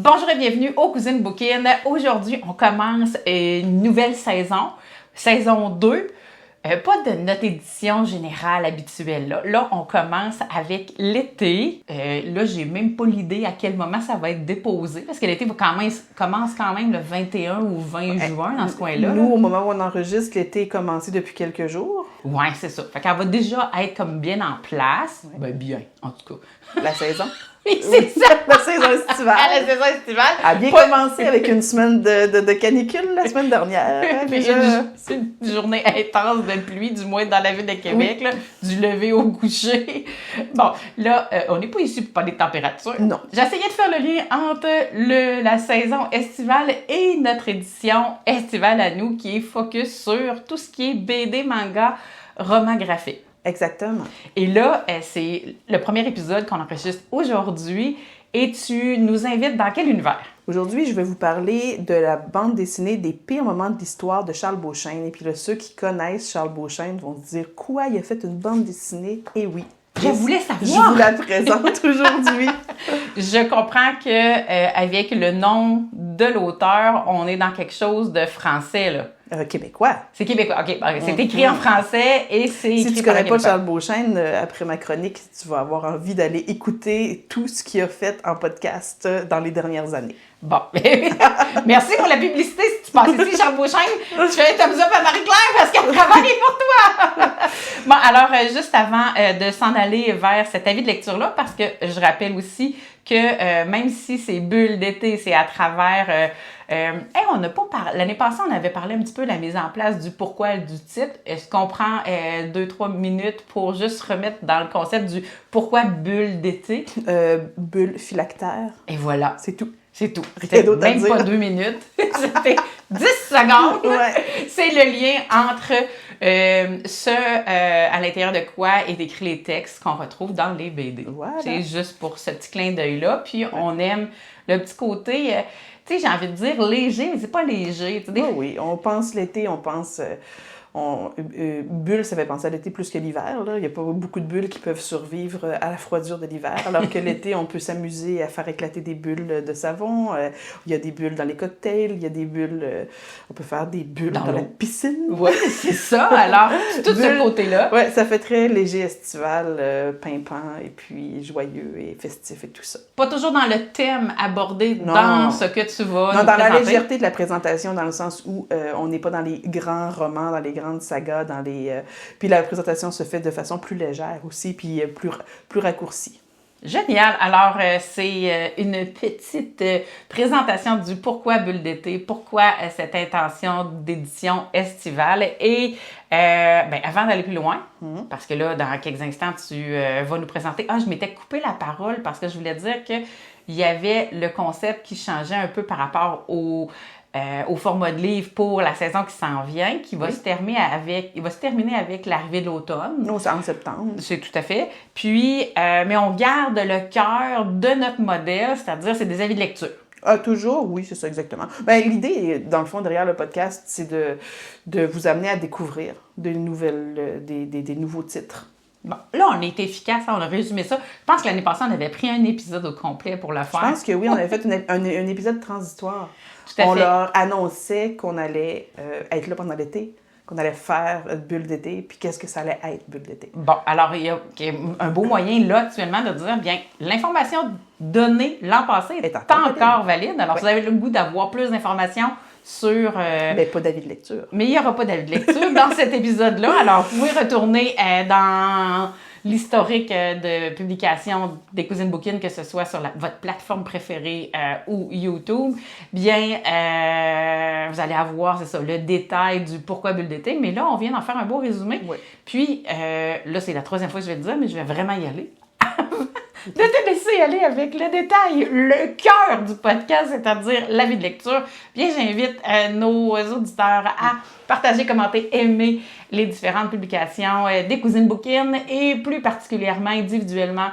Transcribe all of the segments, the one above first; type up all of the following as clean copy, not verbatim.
Bonjour et bienvenue aux Cousines Bouquines. Aujourd'hui, on commence une nouvelle saison, saison 2. Pas de notre édition générale habituelle. Là, on commence avec l'été. Là, j'ai même pas l'idée à quel moment ça va être déposé, parce que l'été commence quand même le 21 ou 20 juin dans ce coin-là. Nous, au moment où on enregistre, l'été est commencé depuis quelques jours. Ouais, c'est ça. Fait qu'elle va déjà être comme bien en place. Ben bien, en tout cas. La saison. Oui, c'est ça! La saison estivale. La saison estivale. A bien commencé avec une semaine de canicule la semaine dernière. C'est une journée intense de pluie, du moins dans la ville de Québec, là, du lever au coucher. Bon, là, on n'est pas ici pour parler de température. Non. J'essayais de faire le lien entre la saison estivale et notre édition estivale à nous, qui est focus sur tout ce qui est BD, manga, roman graphique. Exactement. Et là, c'est le premier épisode qu'on enregistre aujourd'hui et tu nous invites dans quel univers? Aujourd'hui, je vais vous parler de la bande dessinée des pires moments de l'histoire de Charles Beauchesne. Et puis là, ceux qui connaissent Charles Beauchesne vont se dire « Quoi? Il a fait une bande dessinée? » Et oui. Je voulais savoir! Je vous la présente aujourd'hui. Je comprends que avec le nom de l'auteur, on est dans quelque chose de français, là. Québécois. C'est québécois, OK. C'est écrit en français et c'est écrit Si tu connais pas Charles Beauchesne, après ma chronique, tu vas avoir envie d'aller écouter tout ce qu'il a fait en podcast dans les dernières années. Bon, merci pour la publicité. Si tu passes ici, Charles Beauchesne, tu fais un thumbs up à Marie-Claire parce qu'elle travaille pour toi. Bon, alors, juste avant de s'en aller vers cet avis de lecture-là, parce que je rappelle aussi que même si c'est Bulles d'été, c'est à travers... on n'a pas parlé... L'année passée, on avait parlé un petit peu de la mise en place du pourquoi du titre. Est-ce qu'on prend 2-3 minutes pour juste remettre dans le concept du pourquoi Bulles d'été? Bulles phylactères. Et voilà. C'est tout. C'est tout. C'était même pas 2 minutes. C'était 10 secondes. Ouais. C'est le lien entre à l'intérieur de quoi est écrit les textes qu'on retrouve dans les BD. Voilà. C'est juste pour ce petit clin d'œil-là. Puis on aime le petit côté, tu sais, j'ai envie de dire léger, mais c'est pas léger. Oui, on pense l'été, on pense... bulles, ça fait penser à l'été plus que l'hiver. Là. Il n'y a pas beaucoup de bulles qui peuvent survivre à la froidure de l'hiver, alors que l'été, on peut s'amuser à faire éclater des bulles de savon. Il y a des bulles dans les cocktails, il y a des bulles... on peut faire des bulles dans la piscine. Oui, c'est ça. Alors, tout ce côté-là. Oui, ça fait très léger estival, pimpant, et puis joyeux et festif et tout ça. Pas toujours dans le thème abordé dans ce que tu vas nous dans présenter. La légèreté de la présentation, dans le sens où on n'est pas dans les grands romans, dans les grandes sagas, puis la présentation se fait de façon plus légère aussi, puis plus raccourcie. Génial! Alors, c'est une petite présentation du pourquoi Bulles d'été, pourquoi cette intention d'édition estivale. Et avant d'aller plus loin, parce que là, dans quelques instants, tu vas nous présenter... je m'étais coupé la parole parce que je voulais dire qu'il y avait le concept qui changeait un peu par rapport au format de livre pour la saison qui s'en vient, qui va se terminer avec l'arrivée de l'automne. Non, c'est en septembre. C'est tout à fait. Puis, mais on garde le cœur de notre modèle, c'est-à-dire c'est des avis de lecture. Toujours, oui, c'est ça exactement. L'idée, dans le fond, derrière le podcast, c'est de vous amener à découvrir des nouveaux titres. Bon, là, on a été efficace, on a résumé ça. Je pense que l'année passée, on avait pris un épisode au complet pour le faire. Je pense que oui, on avait fait un épisode transitoire. Tout à fait. On leur annonçait qu'on allait être là pendant l'été, qu'on allait faire Bulles d'été, puis qu'est-ce que ça allait être, Bulles d'été. Bon, alors, il y a un beau moyen, là, actuellement, de dire, bien, l'information donnée l'an passé est encore valide. Alors, si vous avez le goût d'avoir plus d'informations sur... Mais pas d'avis de lecture. Mais il n'y aura pas d'avis de lecture dans cet épisode-là. Alors, vous pouvez retourner dans l'historique de publication des Cousines Bouquines, que ce soit sur votre plateforme préférée ou YouTube. Bien, vous allez avoir, c'est ça, le détail du pourquoi Bulles d'été. Mais là, on vient d'en faire un beau résumé. Oui. Puis, là, c'est la 3e fois que je vais le dire, mais je vais vraiment y aller. De te laisser aller avec le détail, le cœur du podcast, c'est-à-dire l'avis de lecture. Bien, j'invite nos auditeurs à partager, commenter, aimer les différentes publications des Cousines Bouquines et plus particulièrement, individuellement,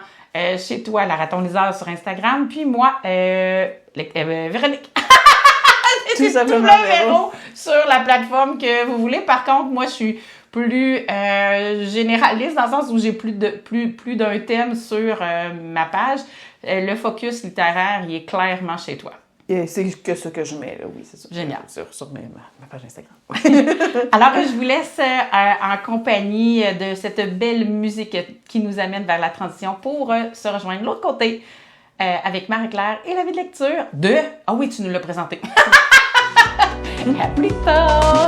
chez toi, la Raton Liseur sur Instagram, puis moi, Véronique. Tout simplement Véro sur la plateforme que vous voulez. Par contre, moi, je suis plus généraliste dans le sens où j'ai plus d'un thème sur ma page. le focus littéraire, il est clairement chez toi. Et c'est que ce que je mets, là, oui, c'est ça. Génial. Sur ma page Instagram. Alors, je vous laisse en compagnie de cette belle musique qui nous amène vers la transition pour se rejoindre de l'autre côté avec Marie-Claire et la vie de lecture de... Ah oui, tu nous l'as présenté. À plus tard!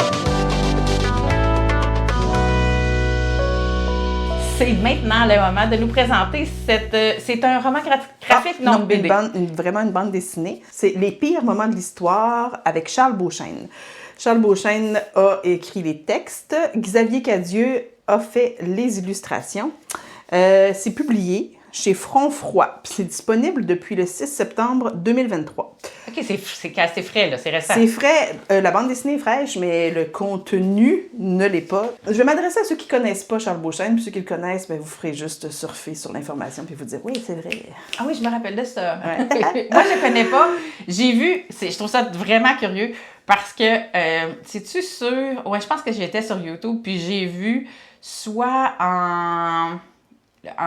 C'est maintenant le moment de nous présenter c'est un roman graphique, non, BD. Vraiment une bande dessinée. C'est Les pires moments de l'histoire avec Charles Beauchesne. Charles Beauchesne a écrit les textes. Xavier Cadieux a fait les illustrations. C'est publié chez Front Froid. Puis c'est disponible depuis le 6 septembre 2023. OK, c'est assez frais, là, c'est récent. C'est frais. La bande dessinée est fraîche, mais le contenu ne l'est pas. Je vais m'adresser à ceux qui ne connaissent pas Charles Beauchesne, puis ceux qui le connaissent, ben, vous ferez juste surfer sur l'information, puis vous dire « Oui, c'est vrai. » Ah oui, je me rappelle de ça. Ouais. Moi, je ne connais pas. J'ai vu, je trouve ça vraiment curieux, parce que, c'est-tu sûr? Ouais, je pense que j'étais sur YouTube, puis j'ai vu soit en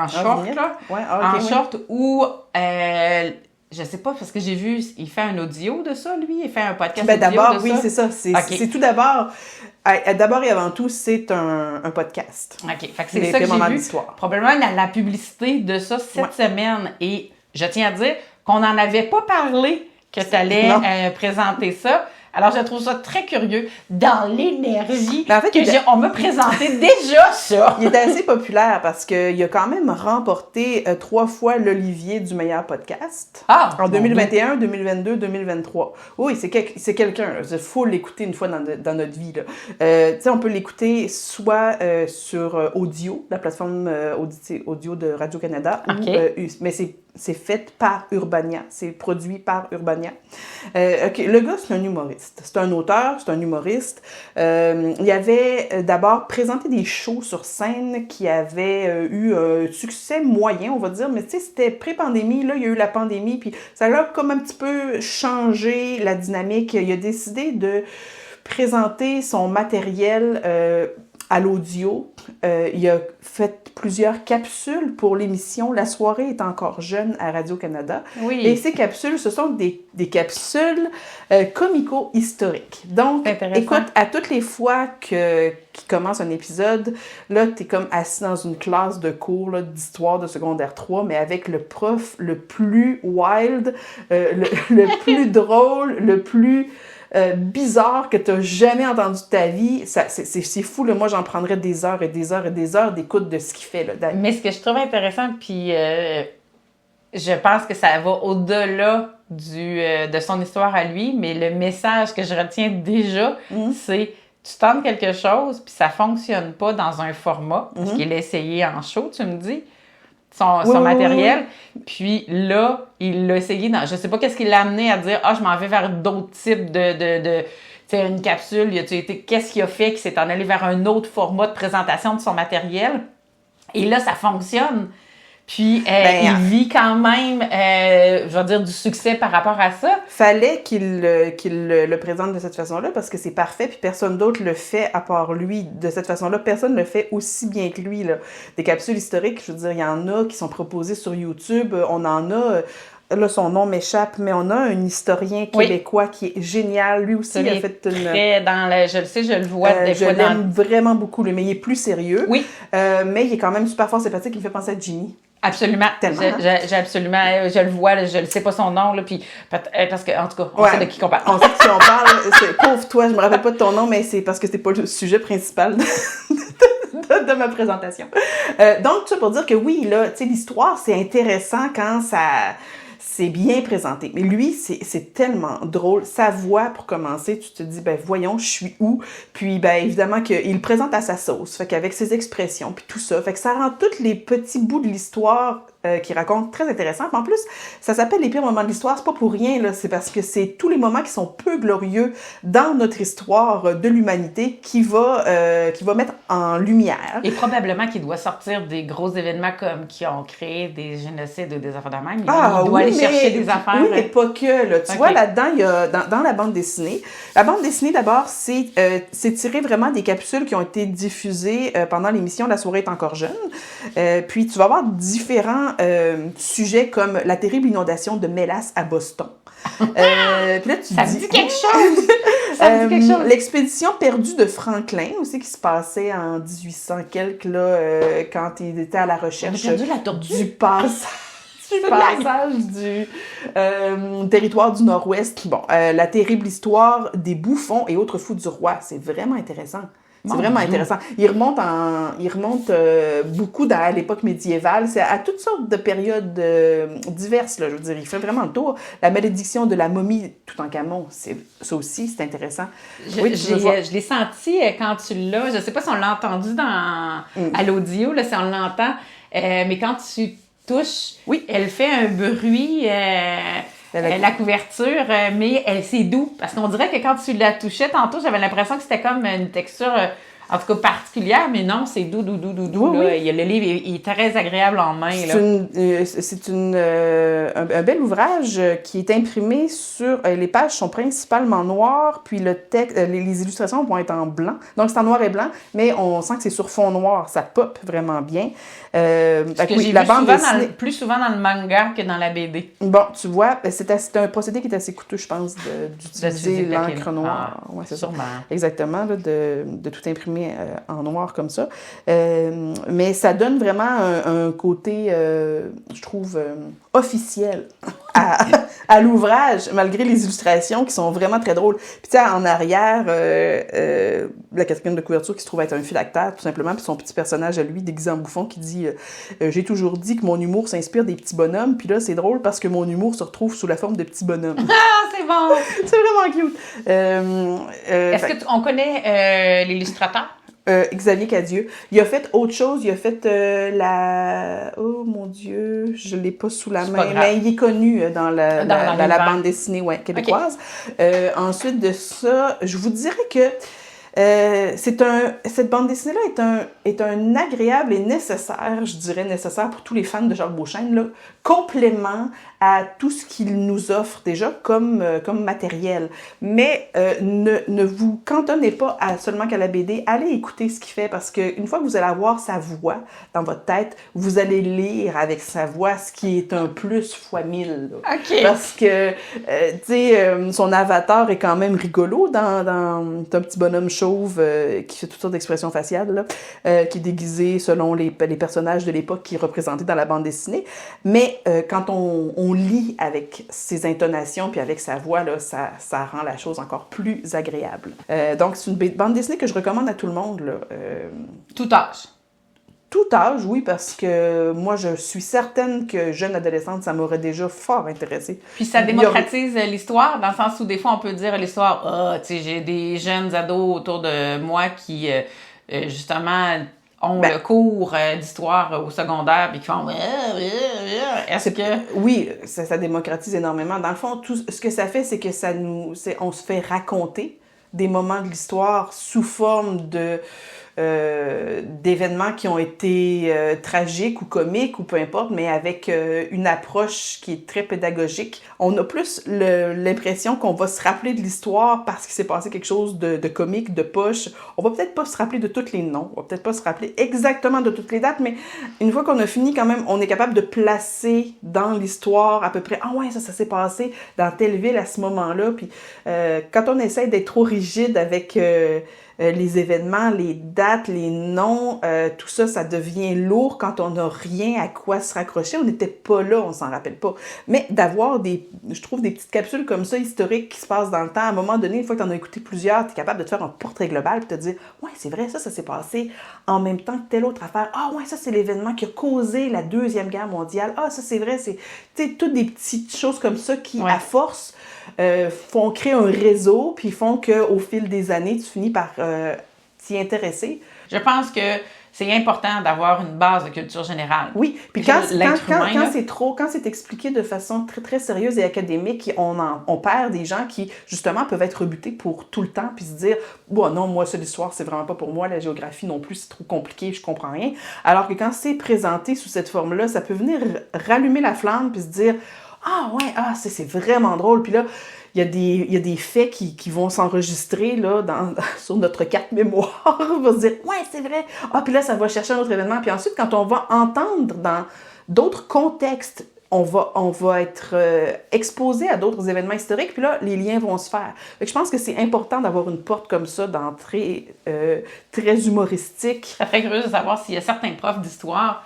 short, là, ouais, en short, ou... je sais pas, parce que j'ai vu, il fait un audio de ça, lui? Il fait un podcast audio d'abord, de ça? oui, c'est ça. C'est tout d'abord... D'abord et avant tout, c'est un podcast. OK, fait que c'est ça que j'ai vu. Probablement la publicité de ça cette semaine. Et je tiens à dire qu'on n'en avait pas parlé que tu allais présenter ça. Alors, je trouve ça très curieux dans l'énergie on m'a présenté déjà ça. Il est assez populaire parce qu'il a quand même remporté 3 fois l'Olivier du meilleur podcast. En 2021, 2022, 2023. Oui, c'est quelqu'un. Il faut l'écouter une fois dans notre vie. On peut l'écouter soit sur Audio, la plateforme audio de Radio-Canada, mais c'est fait par Urbania. C'est produit par Urbania. Le gars, c'est un humoriste. C'est un auteur, c'est un humoriste. Il avait d'abord présenté des shows sur scène qui avaient eu un succès moyen, on va dire, mais tu sais, c'était pré-pandémie. Là, il y a eu la pandémie, puis ça a comme un petit peu changé la dynamique. Il a décidé de présenter son matériel à l'audio. Il a fait plusieurs capsules pour l'émission La soirée est encore jeune à Radio-Canada. Oui. Et ces capsules, ce sont des capsules comico-historiques. Donc, écoute, à toutes les fois qu'il commence un épisode, là, t'es comme assis dans une classe de cours d'histoire de secondaire 3, mais avec le prof le plus wild, le plus drôle, le plus... bizarre que tu n'as jamais entendu de ta vie. C'est fou, là. Moi, j'en prendrais des heures et des heures et des heures d'écoute de ce qu'il fait. Là. Mais ce que je trouve intéressant, puis je pense que ça va au-delà de son histoire à lui, mais le message que je retiens déjà, c'est tu tentes quelque chose, puis ça fonctionne pas dans un format, parce qu'il a essayé en show, tu me dis, son matériel. Puis là, il l'a essayé dans... Je sais pas qu'est-ce qui l'a amené à dire « Ah, je m'en vais vers d'autres types de tu sais, une capsule. » Qu'est-ce qu'il a fait qu'il s'est en allé vers un autre format de présentation de son matériel? Et là, ça fonctionne. Puis, il vit quand même, je vais dire, du succès par rapport à ça. Fallait qu'il le présente de cette façon-là parce que c'est parfait, puis personne d'autre le fait à part lui. De cette façon-là, personne ne le fait aussi bien que lui. Là. Des capsules historiques, je veux dire, il y en a qui sont proposées sur YouTube. On en a... Là, son nom m'échappe, mais on a un historien québécois qui est génial. Lui aussi, il a fait une... je le sais, je le vois des fois. Je l'aime vraiment beaucoup, lui, mais il est plus sérieux. Oui. Mais il est quand même super fort sympathique. Il me fait penser à Jimmy. Absolument. Tellement. J'ai absolument... Je le vois, je ne sais pas son nom, là, puis parce que, en tout cas, on sait de qui on parle. On sait de qui on parle. Pauvre toi, je me rappelle pas de ton nom, mais c'est parce que c'était pas le sujet principal de ma présentation. Donc, tout ça pour dire que oui, là, tu sais, l'histoire, c'est intéressant quand c'est bien présenté. Mais lui, c'est tellement drôle. Sa voix, pour commencer, tu te dis, ben voyons, je suis où? Puis, ben évidemment qu'il le présente à sa sauce. Fait qu'avec ses expressions, puis tout ça. Fait que ça rend tous les petits bouts de l'histoire qu'il raconte très intéressant. En plus, ça s'appelle les pires moments de l'histoire. C'est pas pour rien, là. C'est parce que c'est tous les moments qui sont peu glorieux dans notre histoire de l'humanité qui va mettre en lumière. Et probablement qu'il doit sortir des gros événements comme qui ont créé des génocides ou des affaires de même. Il doit aller chercher des affaires. Oui, mais pas que. Là. Tu vois, là-dedans, il y a dans la bande dessinée. La bande dessinée, d'abord, c'est tiré vraiment des capsules qui ont été diffusées pendant l'émission La soirée est encore jeune. Puis tu vas avoir différents sujets comme la terrible inondation de mélasse à Boston. Puis là, ça me dit quelque chose! Ça me dit quelque chose! L'expédition perdue de Franklin aussi, qui se passait en 1800 quelques, là, quand il était à la recherche du passage. Du territoire du Nord-Ouest. Bon, la terrible histoire des bouffons et autres fous du roi. C'est vraiment intéressant. C'est vraiment intéressant. Il remonte beaucoup à l'époque médiévale. C'est à toutes sortes de périodes diverses, là, je veux dire. Il fait vraiment le tour. La malédiction de la momie Toutankhamon, ça aussi, c'est intéressant. Je l'ai senti quand tu l'as. Je ne sais pas si on l'a entendu à l'audio, là, si on l'entend. Mais quand tu touches, elle fait un bruit... la couverture, mais c'est doux. Parce qu'on dirait que quand tu la touchais tantôt, j'avais l'impression que c'était comme une texture, en tout cas particulière, mais non, c'est doux. Oui. Le livre il est très agréable en main. C'est un bel ouvrage qui est imprimé sur... les pages sont principalement noires, puis le texte, les illustrations vont être en blanc. Donc, c'est en noir et blanc, mais on sent que c'est sur fond noir. Ça pop vraiment bien. Ce que j'ai vu plus souvent dans le manga que dans la BD. Bon, tu vois, c'est un procédé qui est assez coûteux, je pense, d'utiliser l'encre noire. Ouais, c'est sûrement. Exactement, là, de tout imprimer en noir comme ça. Mais ça donne vraiment un côté, je trouve, officiel à l'ouvrage, malgré les illustrations qui sont vraiment très drôles. Puis tu sais, en arrière, la quatrième de couverture qui se trouve être un phylactère, tout simplement, puis son petit personnage à lui, déguisé en bouffon, qui dit j'ai toujours dit que mon humour s'inspire des petits bonhommes, puis là, c'est drôle parce que mon humour se retrouve sous la forme de petits bonhommes. Ah, c'est bon! C'est vraiment cute! Est-ce qu'on connaît l'illustrateur? Xavier Cadieux. Il a fait autre chose. Il a fait Oh mon Dieu, je l'ai pas sous la main, mais il est connu dans la bande dessinée québécoise. Okay. Ensuite de ça, je vous dirais que cette bande dessinée-là est un agréable et nécessaire, je dirais nécessaire pour tous les fans de Jacques Beauchesne, là, complément à tout ce qu'il nous offre déjà comme matériel. Mais ne vous cantonnez pas seulement qu'à la BD, allez écouter ce qu'il fait, parce qu'une fois que vous allez avoir sa voix dans votre tête, vous allez lire avec sa voix, ce qui est un plus fois 1000. Là. Okay. Parce que, tu sais, son avatar est quand même rigolo dans un petit bonhomme chauve qui fait toutes sortes d'expressions faciales, là, qui est déguisé selon les personnages de l'époque qui est représenté dans la bande dessinée. Mais quand on lit avec ses intonations puis avec sa voix, là, ça rend la chose encore plus agréable. Donc, c'est une bande dessinée que je recommande à tout le monde. Là. Tout âge. Tout âge, oui, parce que moi, je suis certaine que jeune adolescente, ça m'aurait déjà fort intéressée. Puis ça démocratise l'histoire, dans le sens où des fois, on peut dire l'histoire, tu sais, j'ai des jeunes ados autour de moi qui, justement... ont le cours d'histoire au secondaire, puis qui font est-ce que... Oui, ça démocratise énormément. Dans le fond, tout ce que ça fait, c'est que on se fait raconter des moments de l'histoire sous forme d'événements qui ont été tragiques ou comiques ou peu importe, mais avec une approche qui est très pédagogique. On a plus l'impression qu'on va se rappeler de l'histoire parce qu'il s'est passé quelque chose de comique, de poche. On va peut-être pas se rappeler de tous les noms, on va peut-être pas se rappeler exactement de toutes les dates, mais une fois qu'on a fini, quand même, on est capable de placer dans l'histoire à peu près « Ah ouais, ça s'est passé dans telle ville à ce moment-là ». Puis quand on essaie d'être trop rigide avec... les événements, les dates, les noms, tout ça, ça devient lourd quand on n'a rien à quoi se raccrocher. On n'était pas là, on s'en rappelle pas. Mais d'avoir je trouve des petites capsules comme ça, historiques, qui se passent dans le temps, à un moment donné, une fois que tu en as écouté plusieurs, tu es capable de te faire un portrait global et te dire « Ouais, c'est vrai, ça s'est passé en même temps que telle autre affaire. Ah ouais, ça, c'est l'événement qui a causé la Deuxième Guerre mondiale. Ah, ça, c'est vrai, c'est... » Tu sais, toutes des petites choses comme ça qui, à force... font créer un réseau, puis font qu'au fil des années, tu finis par t'y intéresser. Je pense que c'est important d'avoir une base de culture générale. Oui, puis quand c'est expliqué de façon très, très sérieuse et académique, on perd des gens qui, justement, peuvent être rebutés pour tout le temps, puis se dire « Bon, non, moi, ça, l'histoire, c'est vraiment pas pour moi, la géographie non plus, c'est trop compliqué, je comprends rien. » Alors que quand c'est présenté sous cette forme-là, ça peut venir rallumer la flamme, puis se dire « Ah ouais, c'est vraiment drôle. » Puis là, y a des faits qui vont s'enregistrer là, sur notre carte mémoire. On va se dire, ouais, c'est vrai. Ah, puis là, ça va chercher un autre événement. Puis ensuite, quand on va entendre dans d'autres contextes, on va être exposé à d'autres événements historiques, puis là, les liens vont se faire. Fait que je pense que c'est important d'avoir une porte comme ça, d'entrée très humoristique. Ça serait curieux de savoir s'il y a certains profs d'histoire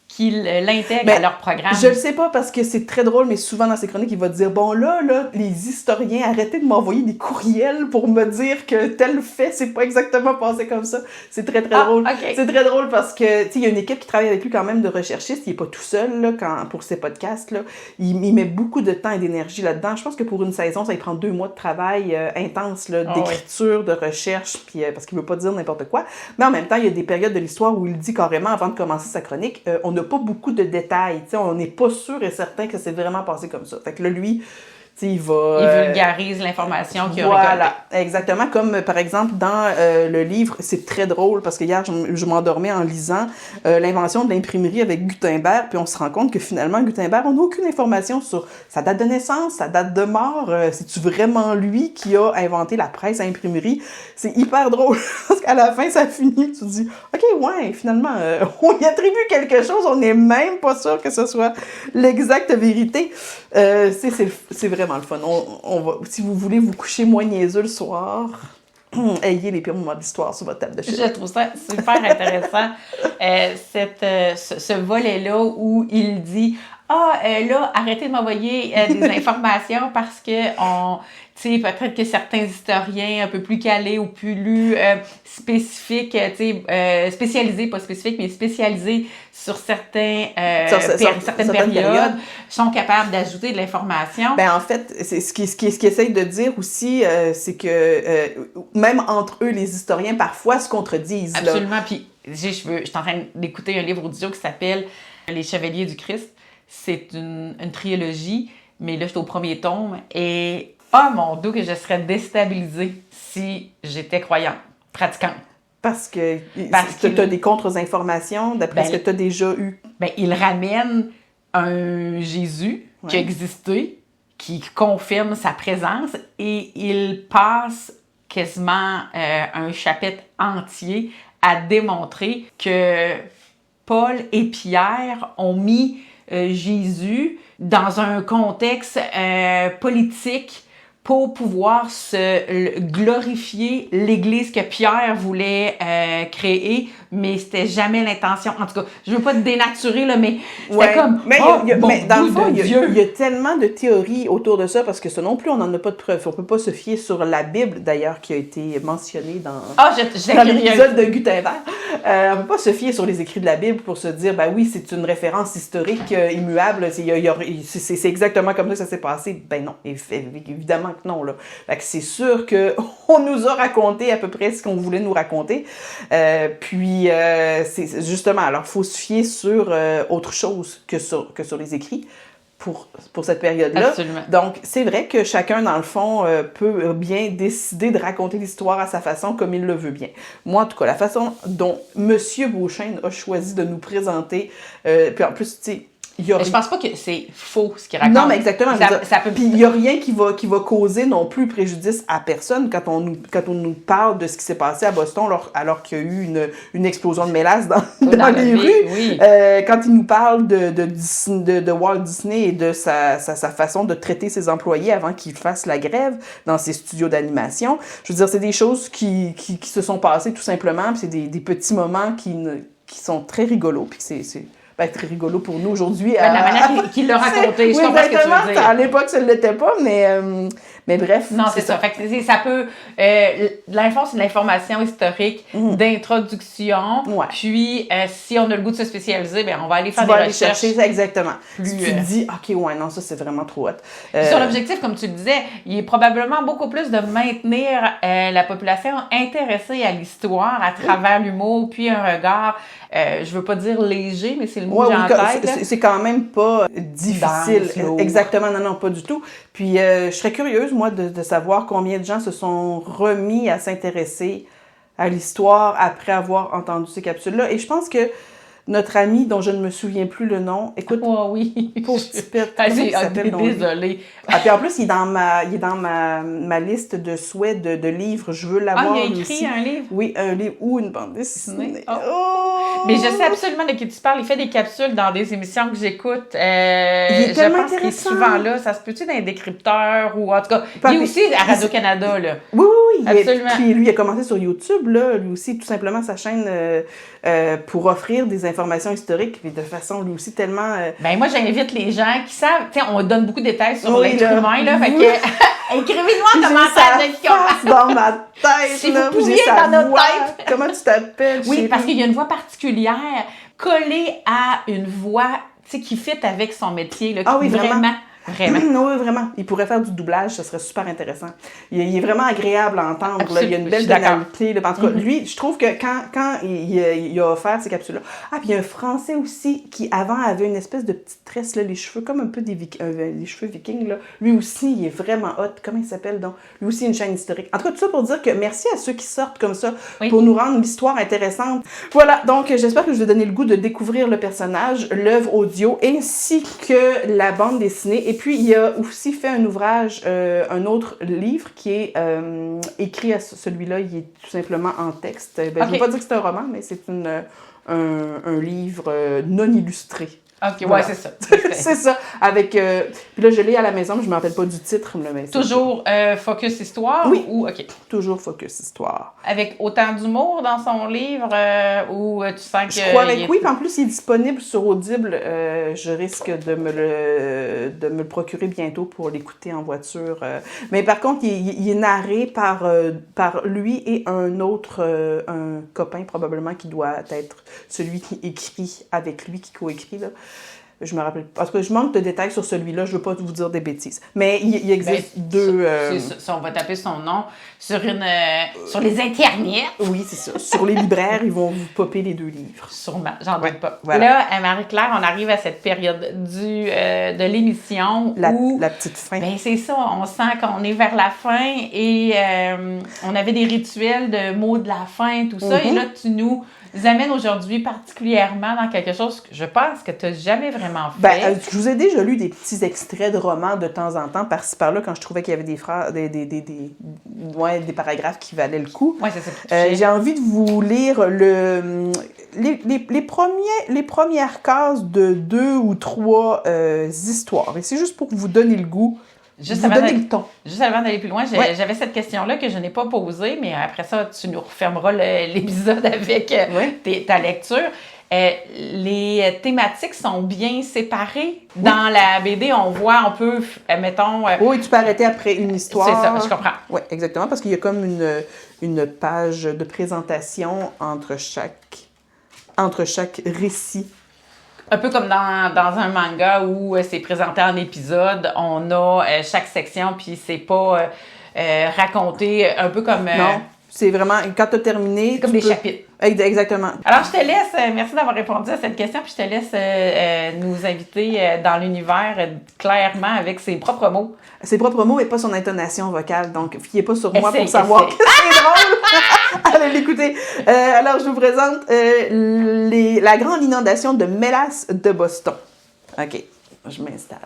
qui l'intègrent à leur programme. Je le sais pas parce que c'est très drôle, mais souvent dans ces chroniques, il va te dire, bon là, les historiens, arrêtez de m'envoyer des courriels pour me dire que tel fait, c'est pas exactement passé comme ça. C'est très, très drôle. Okay. C'est très drôle parce que, tu sais, il y a une équipe qui travaille avec lui quand même de recherchistes. Il est pas tout seul, là, pour ces podcasts, là. Il met beaucoup de temps et d'énergie là-dedans. Je pense que pour une saison, ça lui prend 2 mois de travail intense, là, d'écriture, de recherche, puis parce qu'il veut pas dire n'importe quoi. Mais en même temps, il y a des périodes de l'histoire où il dit carrément, avant de commencer sa chronique, on n'a pas beaucoup de détails, tu sais, on n'est pas sûr et certain que c'est vraiment passé comme ça. Fait que là, lui, tu sais, il vulgarise l'information qu'il a récoltée. Voilà, exactement. Comme, par exemple, dans le livre, c'est très drôle, parce que hier, je m'endormais en lisant l'invention de l'imprimerie avec Gutenberg, puis on se rend compte que finalement, Gutenberg, on n'a aucune information sur sa date de naissance, sa date de mort. C'est-tu vraiment lui qui a inventé la presse à imprimerie? C'est hyper drôle, parce qu'à la fin, ça finit, tu te dis, OK, ouais, finalement, on y attribue quelque chose, on n'est même pas sûr que ce soit l'exacte vérité. C'est vraiment le fun. On va, si vous voulez vous coucher moins niaiseux le soir, ayez les pires moments d'histoire sur votre table de chevet. Je trouve ça super intéressant, ce volet-là où il dit « là, arrêtez de m'envoyer des informations parce que tu sais, peut-être que certains historiens un peu plus calés ou plus spécifiques, tu sais, spécialisés, pas spécifiques, mais spécialisés sur certaines périodes, sont capables d'ajouter de l'information. » Ben en fait, c'est ce qu'ils essayent de dire aussi, c'est que même entre eux, les historiens, parfois se contredisent. Absolument. Puis, je suis en train d'écouter un livre audio qui s'appelle « Les Chevaliers du Christ ». C'est une trilogie, mais là, je suis au premier tome et mon Dieu, que je serais déstabilisée si j'étais croyante, pratiquante. Parce que tu as des contre-informations, d'après ce que tu as déjà eu. Ben, il ramène un Jésus qui a existé, qui confirme sa présence, et il passe quasiment un chapitre entier à démontrer que Paul et Pierre ont mis Jésus dans un contexte politique pour pouvoir se glorifier l'Église que Pierre voulait créer, mais c'était jamais l'intention. En tout cas, je veux pas te dénaturer, là, mais c'était comme, mais dans le fond, il y a tellement de théories autour de ça, parce que ça non plus, on n'en a pas de preuves. On peut pas se fier sur la Bible, d'ailleurs, qui a été mentionnée dans l'épisode de Gutenberg. On peut pas se fier sur les écrits de la Bible pour se dire, ben oui, c'est une référence historique immuable, c'est exactement comme ça que ça s'est passé. Ben non, évidemment que non, là. Fait que c'est sûr qu'on nous a raconté à peu près ce qu'on voulait nous raconter. C'est justement, alors, il faut se fier sur autre chose que sur les écrits pour cette période-là. Absolument. Donc, c'est vrai que chacun, dans le fond, peut bien décider de raconter l'histoire à sa façon, comme il le veut bien. Moi, en tout cas, la façon dont M. Beauchesne a choisi de nous présenter, puis en plus, tu sais, je pense pas que c'est faux ce qu'il raconte. Non, mais exactement. Puis il y n'y a rien qui va causer non plus préjudice à personne quand on nous parle de ce qui s'est passé à Boston alors qu'il y a eu une explosion de mélasse dans les rues. Oui. Quand il nous parle de Walt Disney et de sa façon de traiter ses employés avant qu'ils fassent la grève dans ses studios d'animation. Je veux dire, c'est des choses qui se sont passées tout simplement. Puis c'est des petits moments qui sont très rigolos. Puis c'est très rigolo pour nous aujourd'hui. La manière qu'il l'a raconté, je comprends ce que tu veux dire. À l'époque, ça ne l'était pas, mais bref. Non, c'est ça. Fait que ça peut... l'info, c'est de l'information historique, d'introduction. Ouais. Puis, si on a le goût de se spécialiser, bien, on va aller faire des recherches. Chercher ça, exactement. Si tu te dis, OK, ouais, non, ça, c'est vraiment trop hot. Sur l'objectif, comme tu le disais, il est probablement beaucoup plus de maintenir la population intéressée à l'histoire à travers l'humour, puis un regard, je veux pas dire léger, mais c'est le mot que j'ai en tête. C'est quand même pas difficile. Exactement, non, pas du tout. Puis, je serais curieuse, moi, de savoir combien de gens se sont remis à s'intéresser à l'histoire après avoir entendu ces capsules-là. Et je pense que notre ami dont je ne me souviens plus le nom. Écoute, Oh oui. pauvre tipette. Ah, Comment il s'appelle, donc, lui? désolée. Ah, puis en plus, il est dans ma liste de souhaits de livres. Je veux l'avoir, Ah, il a lui écrit aussi. un livre? Oui, un livre ou une bande dessinée. Oh. Oh! Mais je sais absolument de qui tu parles. Il fait des capsules dans des émissions que j'écoute. Il est je tellement pense qu'il est intéressant. souvent là. Ça se peut-tu dans les décripteurs ou en tout cas, Pas- il est aussi à Radio-Canada, là. Oui, oui, oui. Absolument. Puis lui, il a commencé sur YouTube, là, lui aussi, tout simplement, sa chaîne pour offrir des informations historiques, puis de façon, lui aussi, tellement... Ben moi, j'invite les gens qui savent, tu sais, on donne beaucoup de détails sur Oui, l'être là. humain, là, fait Oui. que écrivez-nous en J'ai commentaire sa de qui on face dans ma tête, Si là, vous puis pouviez j'ai sa dans notre voix. tête. Comment tu t'appelles, Oui, chérie? parce qu'il y a une voix particulière collée à une voix, tu sais, qui fit avec son métier, là, Ah qui oui, vraiment. Vraiment. Oui, vraiment. Il pourrait faire du doublage, ce serait super intéressant. Il est vraiment agréable à entendre. Là. Il y a une Absolument, belle je suis d'accord. tonalité. Là. En tout cas, lui, je trouve que quand il a offert ces capsules-là... Ah, puis il y a un Français aussi qui, avant, avait une espèce de petite tresse, là, les cheveux comme un peu des cheveux vikings. Là. Lui aussi, il est vraiment hot. Comment il s'appelle donc? Lui aussi, une chaîne historique. En tout cas, tout ça pour dire que merci à ceux qui sortent comme ça Oui. pour nous rendre l'histoire intéressante. Voilà, donc j'espère que je vais donner le goût de découvrir le personnage, l'œuvre audio, ainsi que la bande dessinée. Et puis, il a aussi fait un ouvrage, un autre livre qui est écrit à celui-là. Il est tout simplement en texte. Ben, Je ne veux pas dire que c'est un roman, mais c'est un livre non illustré. OK, Voilà. ouais, c'est ça. C'est ça. Avec. Puis là, je l'ai à la maison, mais je ne me rappelle pas du titre. Mais c'est Toujours focus histoire? Oui. Ou, OK. toujours focus histoire. Avec autant d'humour dans son livre ou tu sens que... Je crois avec il est- oui, puis en plus, il est disponible sur Audible. Je risque de me le procurer bientôt pour l'écouter en voiture. Mais par contre, il est narré par lui et un autre, un copain probablement qui doit être celui qui écrit avec lui, qui coécrit, là. Je me rappelle pas. En tout cas, je manque de détails sur celui-là. Je veux pas vous dire des bêtises. Mais il existe deux... On va taper son nom sur les internets. Oui, c'est ça. Sur les libraires, ils vont vous popper les deux livres. Sûrement, j'en doute pas. voilà. Là, Marie-Claire, on arrive à cette période de l'émission où... La petite fin. Ben c'est ça, on sent qu'on est vers la fin et on avait des rituels de mots de la fin, tout ça. Mm-hmm. Et là, tu nous amènes aujourd'hui particulièrement dans quelque chose que je pense que tu n'as jamais vraiment fait. Ben, je vous ai déjà lu des petits extraits de romans de temps en temps, par-ci par-là, quand je trouvais qu'il y avait des phrases, des paragraphes qui valaient le coup. Oui, c'est ça. qui touchait. J'ai envie de vous lire les premières cases de 2 ou 3 histoires. Et c'est juste pour vous donner le goût, Juste vous avant donner de- le ton. Juste avant d'aller plus loin, Ouais. j'avais cette question-là que je n'ai pas posée, mais après ça, tu nous refermeras l'épisode avec Ouais. ta lecture. Les thématiques sont bien séparées. Dans la BD, on peut, mettons... Oui, tu peux arrêter après une histoire. C'est ça, je comprends. Oui, exactement, parce qu'il y a comme une page de présentation entre chaque récit. Un peu comme dans un manga où c'est présenté en épisode, on a chaque section, puis c'est pas raconté un peu comme... Non, c'est vraiment, quand tu as terminé... comme tu des peux- chapitres. Exactement. Alors, je te laisse, merci d'avoir répondu à cette question, puis je te laisse nous inviter dans l'univers clairement avec ses propres mots. Ses propres mots et pas son intonation vocale, donc fiez pas sur moi Essaye, pour savoir essaye. que c'est drôle. Allez l'écouter. Alors, je vous présente la grande inondation de mélasse de Boston. OK, je m'installe.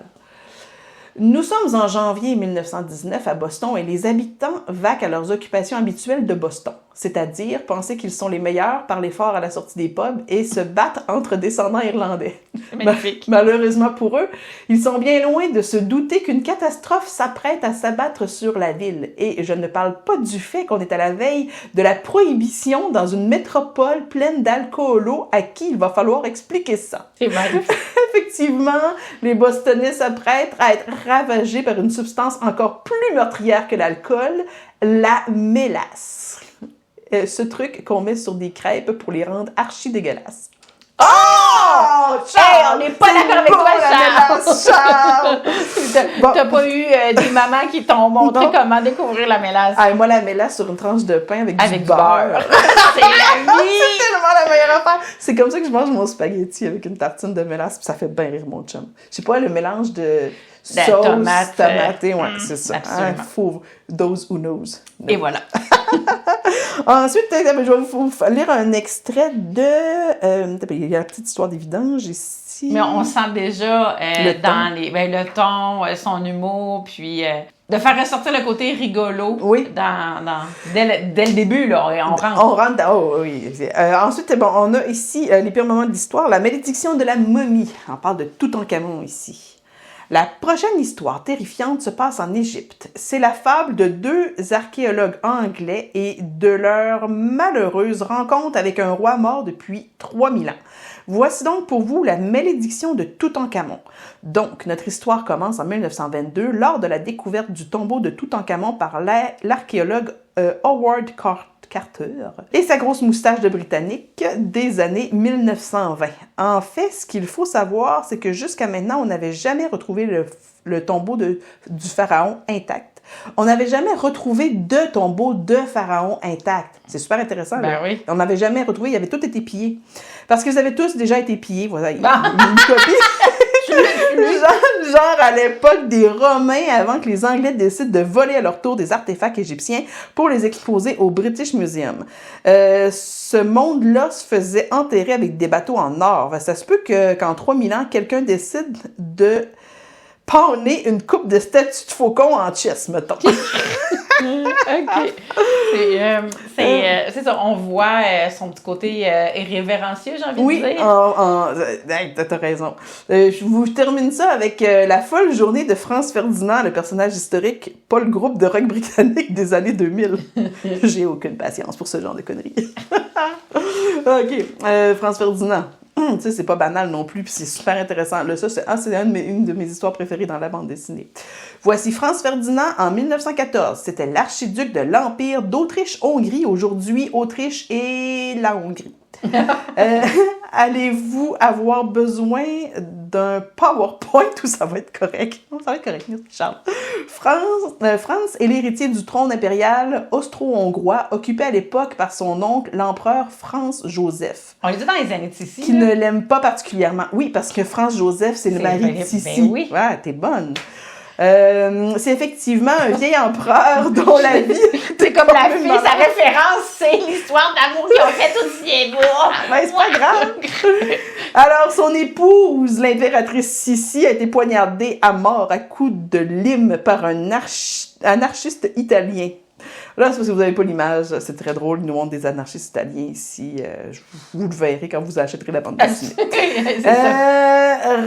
Nous sommes en janvier 1919 à Boston et les habitants vaquent à leurs occupations habituelles de Boston, c'est-à-dire penser qu'ils sont les meilleurs, parler fort à la sortie des pubs et se battre entre descendants irlandais. C'est magnifique. Malheureusement pour eux, ils sont bien loin de se douter qu'une catastrophe s'apprête à s'abattre sur la ville. Et je ne parle pas du fait qu'on est à la veille de la prohibition dans une métropole pleine d'alcoolos à qui il va falloir expliquer ça. C'est magnifique. Effectivement, les Bostonnais s'apprêtent à être ravagés par une substance encore plus meurtrière que l'alcool, la mélasse. Ce truc qu'on met sur des crêpes pour les rendre archi dégueulasses. Oh! Hey, on n'est pas d'accord avec toi, Charles! Bon. T'as pas eu des mamans qui t'ont montré Non. comment découvrir la mélasse? Ah, moi, la mélasse sur une tranche de pain avec Avec du du beurre. beurre. C'est la vie! C'est tellement la meilleure affaire. C'est comme ça que je mange mon spaghetti avec une tartine de mélasse, puis ça fait bien rire mon chum. Je sais pas, le mélange de sauce, tomate, tomatée, ouais, c'est ça. absolument. Those who knows. Et voilà. Ensuite, je vais vous lire un extrait de... il y a la petite histoire des vidanges ici. Mais on sent déjà dans le ton, son humour, puis de faire ressortir le côté rigolo dès le début, là, on rentre. On rentre, oui. Ensuite, on a ici les pires moments de l'histoire, la malédiction de la momie. On parle de Toutankhamon ici. La prochaine histoire terrifiante se passe en Égypte. C'est la fable de 2 archéologues anglais et de leur malheureuse rencontre avec un roi mort depuis 3000 ans. Voici donc pour vous la malédiction de Toutankhamon. Donc, notre histoire commence en 1922 lors de la découverte du tombeau de Toutankhamon par l'archéologue Howard Carter et sa grosse moustache de Britannique des années 1920. En fait, ce qu'il faut savoir, c'est que jusqu'à maintenant, on n'avait jamais retrouvé le tombeau du pharaon intact. On n'avait jamais retrouvé de tombeau de pharaon intact. C'est super intéressant. Ben là. oui. On n'avait jamais retrouvé, ils avaient tous été pillés. Parce qu'ils avaient tous déjà été pillés. Voilà, une copie. genre à l'époque des Romains, avant que les Anglais décident de voler à leur tour des artefacts égyptiens pour les exposer au British Museum. Ce monde-là se faisait enterrer avec des bateaux en or. Ça se peut qu'en 3000 ans, quelqu'un décide de pawner une coupe de statues de faucon en chess, mettons. OK. C'est ça, on voit son petit côté irrévérencieux, j'ai envie de dire. T'as raison. Je vous termine ça avec la folle journée de Franz Ferdinand, le personnage historique, pas le groupe de rock britannique des années 2000. J'ai aucune patience pour ce genre de conneries. OK. Franz Ferdinand. Tu sais, c'est pas banal non plus, puis c'est super intéressant. Là, ça, c'est une de mes histoires préférées dans la bande dessinée. Voici Franz Ferdinand en 1914. C'était l'archiduc de l'Empire d'Autriche-Hongrie, aujourd'hui Autriche et la Hongrie. Allez-vous avoir besoin d'un PowerPoint ou ça va être correct? Ça va être correct, merci Charles. Franz est l'héritier du trône impérial austro-hongrois, occupé à l'époque par son oncle, l'empereur Franz Joseph. On les dit dans les années de Sissi. Qui ne l'aime pas particulièrement. Oui, parce que Franz Joseph, c'est le mari de Sissi. Ben oui. Ouais, t'es bonne. C'est effectivement un vieil empereur dont la vie... C'est comme la fille, sa référence, c'est l'histoire d'amour qu'ils ont fait tous ces mois. Ben, c'est pas grave. Alors, son épouse, l'impératrice Sissi, a été poignardée à mort à coups de lime par un anarchiste italien. Là, c'est parce que vous n'avez pas l'image, c'est très drôle, ils nous montrent des anarchistes italiens ici. Vous le verrez quand vous achèterez la bande dessinée.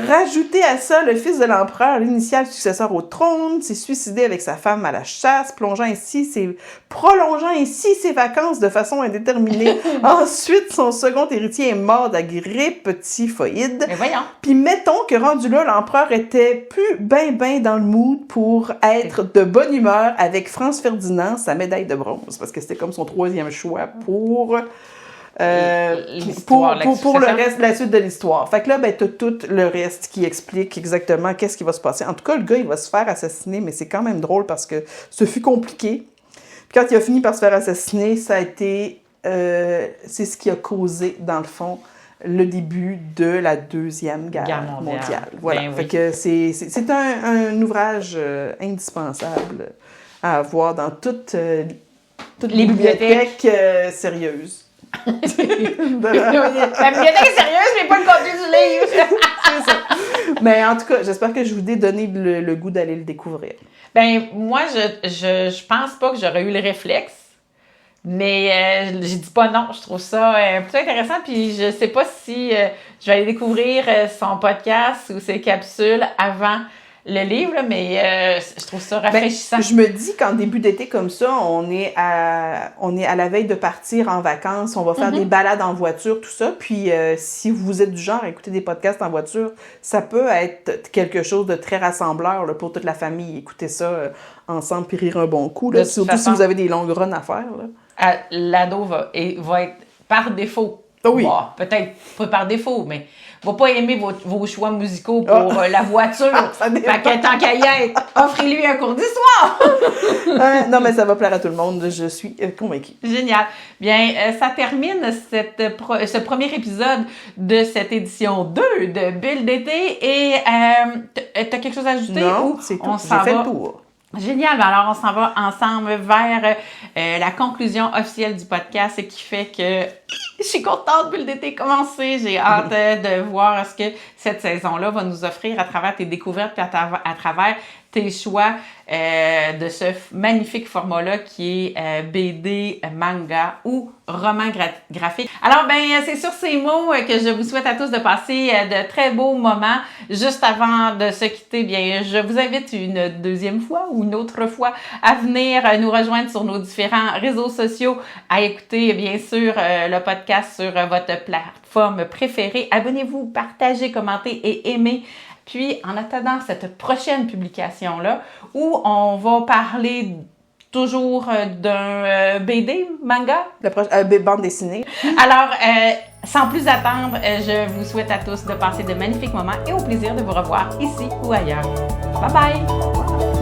Rajoutez à ça, le fils de l'empereur, l'initial successeur au trône, s'est suicidé avec sa femme à la chasse, prolongeant ainsi ses vacances de façon indéterminée. Ensuite, son second héritier est mort de la grippe typhoïde. Mais voyons. Puis mettons que rendu là, l'empereur était plus ben dans le mood pour être de bonne humeur avec Franz Ferdinand, sa médaille de bronze, parce que c'était comme son 3e choix pour le reste, la suite de l'histoire. Fait que là, ben, t'as tout le reste qui explique exactement qu'est-ce qui va se passer. En tout cas, le gars, il va se faire assassiner, mais c'est quand même drôle parce que ce fut compliqué. Puis quand il a fini par se faire assassiner, ça a été... c'est ce qui a causé, dans le fond, le début de la Deuxième Guerre mondiale. Voilà. Ben oui. Fait que c'est un ouvrage indispensable à avoir dans toutes les bibliothèques sérieuses. La bibliothèque est sérieuse, mais pas le contenu du livre. C'est ça. Mais en tout cas, j'espère que je vous ai donné le goût d'aller le découvrir. Ben, moi, je pense pas que j'aurais eu le réflexe. Mais j'ai dit pas non, je trouve ça plutôt intéressant, puis je sais pas si je vais aller découvrir son podcast ou ses capsules avant le livre, là, mais je trouve ça rafraîchissant. Ben, je me dis qu'en début d'été comme ça, on est à la veille de partir en vacances, on va faire des balades en voiture, tout ça, puis si vous êtes du genre à écouter des podcasts en voiture, ça peut être quelque chose de très rassembleur là, pour toute la famille, écouter ça ensemble puis rire un bon coup, là, surtout si vous avez des longues runs à faire, là. L'ado va être par défaut. Oh oui. Bon, peut-être pas par défaut, mais va pas aimer vos choix musicaux pour la voiture. Fait que tant qu'à y être, offrez-lui un cours d'histoire. Non, mais ça va plaire à tout le monde, je suis convaincue. Génial. Bien, ça termine ce premier épisode de cette édition 2 de Bulle d'été. Et t'as quelque chose à ajouter? Non, c'est tout. J'ai fait le tour. Génial! Ben alors, on s'en va ensemble vers la conclusion officielle du podcast, ce qui fait que je suis contente, Bulle d'été commencer. J'ai hâte de voir ce que cette saison-là va nous offrir à travers tes découvertes et à travers tes choix de ce magnifique format-là qui est BD, manga ou roman graphique. Alors, c'est sur ces mots que je vous souhaite à tous de passer de très beaux moments. Juste avant de se quitter, je vous invite une deuxième fois ou une autre fois à venir nous rejoindre sur nos différents réseaux sociaux, à écouter bien sûr le podcast sur votre plateforme préférée. Abonnez-vous, partagez, commentez et aimez. Puis, en attendant cette prochaine publication-là, où on va parler toujours d'un BD, manga? Bande dessinée. Alors, sans plus attendre, je vous souhaite à tous de passer de magnifiques moments et au plaisir de vous revoir ici ou ailleurs. Bye bye!